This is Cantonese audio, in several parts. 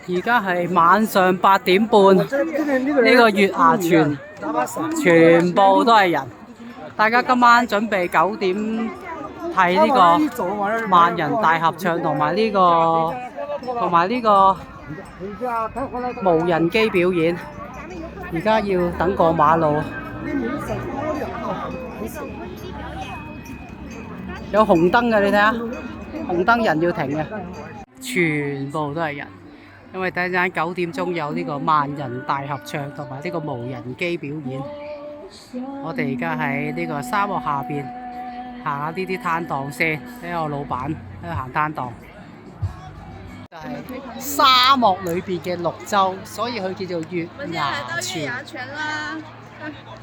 而家係晚上8點半，呢個月牙泉全部都係人。大家今晚準備9點睇呢個萬人大合唱同埋呢個無人機表演。而家要等過馬路，有紅燈嘅，你睇下，紅燈人要停嘅，全部都係人。因為等陣9點鐘有呢個萬人大合唱同埋呢個無人機表演。我哋而家喺呢個沙漠下邊行下呢啲攤檔先，睇下我老闆喺度行攤檔。就係沙漠裏邊嘅綠洲，所以佢叫做月牙泉。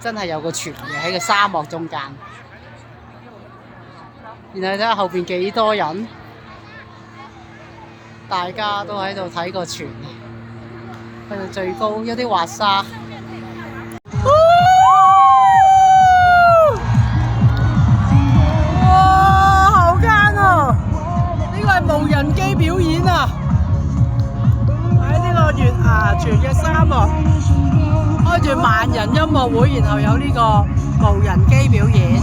真係有個泉嘅喺個沙漠中間。然後睇下後邊幾多人，大家都喺度睇個泉，去到最高有啲滑沙。哇！好奸啊！呢個係無人機表演啊！喺呢個月牙泉嘅沙漠，開住萬人音樂會，然後有呢個無人機表演。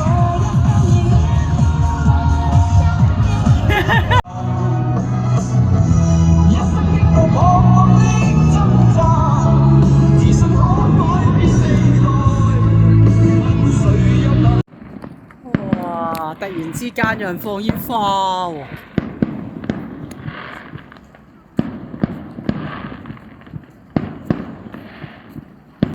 哇！突然之間有人放煙花喎〜